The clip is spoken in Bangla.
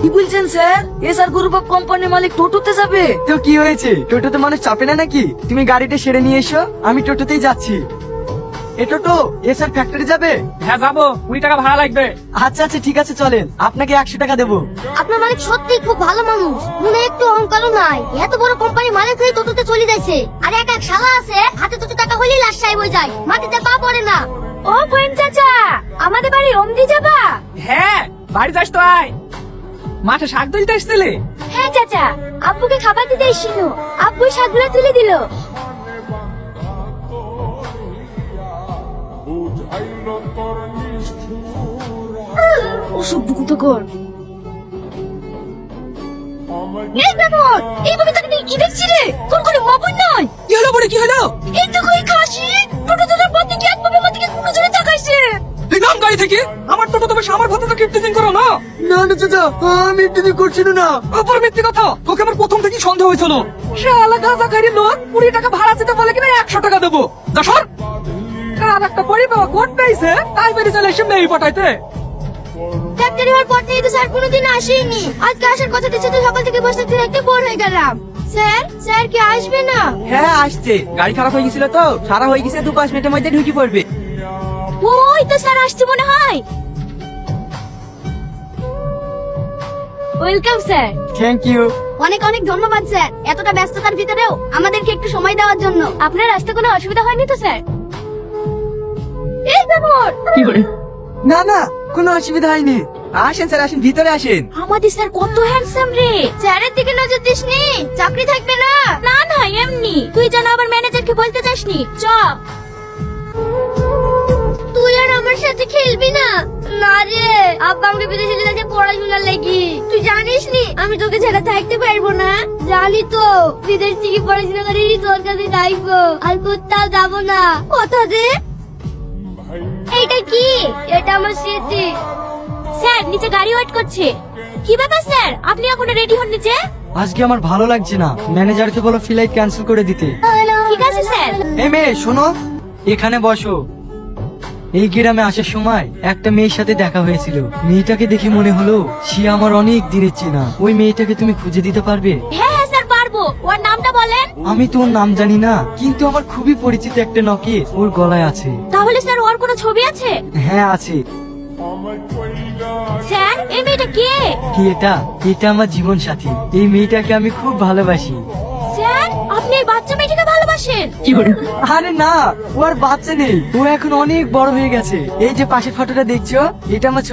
কি বলছেন স্যার? এসআর গ্রুপ অফ কোম্পানির মালিক টোটোতে যাবে? তো কি হয়েছে, টোটোতে মানুষ চাপে না নাকি? তুমি গাড়িটা সেরে নিয়ে এসো, আমি টোটোতেই যাচ্ছি। এ টোটো এসআর ফ্যাক্টরি যাবে? হ্যাঁ যাবো, 20 টাকা ভাড়া লাগবে। আচ্ছা আচ্ছা ঠিক আছে, চলেন, আপনাকে 100 টাকা দেবো। আপনার মালিক সত্যি খুব ভালো মানুষ, মনে একটু অহংকারও নাই। এত বড় কোম্পানির মালিক হয়ে টোটোতে চলে যাচ্ছে। আর এক এক শালা আছে হাতে দুটো টাকা হইলেই লাশ সাহেব হয়ে যায়, মাটিতে পা পড়ে না। ও ফোন চাচা, আমাদের বাড়ি অমদি যাবা? হ্যাঁ বাড়ি যাস তো আয়। মাঠে শাক তুলতে এসেছিলে? হ্যাঁ চাচা, আব্বুকে খাবার দিতে এসেছিল, আব্বু শাকগুলো তুলে দিল। অসভ্য কুতকর। এই ব্যাপার, এই বকে তাকে কি দেখছি রে? কোন করে মাপন নয়? কি হলো বড়, কি হলো? এই তো কই খাসি টোটো তোলার পর থেকে একভাবে আমার দিকে কোনো জোরে তাকাইছে। এই নাম গাড়ি থেকে আমার টোটো তবে আমার ভাতে তো কিপটিজিং করো না। না না চাচা, আমি একটু করছিল না। অপর মিথ্যে কথা, তোকে আমার প্রথম থেকেই সন্দেহ হয়েছিল। শালা গাঁজা খাইরি লোক 20 টাকা ভাড়া দিতে বলে কিনা 100 টাকা দেবো। যা সর। কার একটা পরিবার কোট পেয়েছে, তাই বেরিয়ে চলে এসে মেয়ে পটাইতে। ফ্যাক্টরি হওয়ার পর থেকে তো স্যার কোনোদিন আসেনি। আজকে আসার কথা দিচ্ছে তো সকাল থেকে বসে থেকে একটু বোর হয়ে গেলাম। স্যার কি আসবে না? হ্যাঁ আসছে, গাড়ি খারাপ হয়ে গেছিল তো, সারা হয়ে গেছে, 2-5 মিনিটের মধ্যে ঢুকে পড়বে। ওই তো স্যার আসছে মনে হয়। Welcome sir. Thank you. অনেক অনেক ধন্যবাদ স্যার, এতটা ব্যস্ততার ভিতরেও আমাদেরকে একটু সময় দেওয়ার জন্য। আপনার আসতে কোনো অসুবিধা হয়নি তো স্যার? এই ব্যাপার, কি করে? না না, কোনো অসুবিধা হয়নি। আসেন স্যার, আসেন, ভিতরে আসেন। আমাদের স্যার কত হ্যান্ডসাম রে। স্যারের দিকে নজর দিসনি, চাকরি থাকবে না। না না এমনি, তুই যেন আবার ম্যানেজারকে বলতে চাসনি। চ, তুই আর আমার সাথে খেলবি না? না রে, আব্বা আমাকে বিদেশে নিয়ে যাচ্ছে পড়াশোনার লাগি। তুই জানিস নি আমি তোকে ছাড়া থাকতে পারবো না। জানি তো, বিদেশ থেকে পড়াশোনা করে তোর কাছে যাইবো, আর কোথাও যাবো না। কথা দে। এইটা কি? এটা আমার স্মৃতি। স্যার নিচে গাড়ি ওয়েট করছে। কি ব্যাপার স্যার, আপনি এখনো রেডি হন নিচে? আজকে আমার ভালো লাগছে না, ম্যানেজারকে বলো ফ্লাইট ক্যান্সেল করে দিতে। ঠিক আছে স্যার। এই মেয়ে শোনো, এখানে বসো। এই গ্রামে আসার সময় একটা মেয়ের সাথে দেখা হয়েছিল। মেয়েটাকে দেখে মনে হলো সে আমার অনেক দিনের চেনা। ওই মেয়েটাকে তুমি খুঁজে দিতে পারবে? হ্যাঁ হ্যাঁ স্যার পারবো। ওর নামটা বলেন। আমি তো ওর নাম জানি না, কিন্তু আমার খুবই পরিচিত একটা নকেট ওর গলায় আছে। তাহলে স্যার ওর কোনো ছবি আছে? হ্যাঁ আছে। স্যার এই মেয়েটা কে? কি এটা? এটা আমার জীবন সাথী। এই মেয়েটাকে আমি খুব ভালোবাসি। স্যার আপনি এই বাচ্চা মেয়েটাকে ভালোবাসেন? কি করে? আরে না, ও আর বাচ্চা নেই, ও এখন অনেক বড় হয়ে গেছে। এই যে পাশের ফটোটা দেখছো, এটা আমার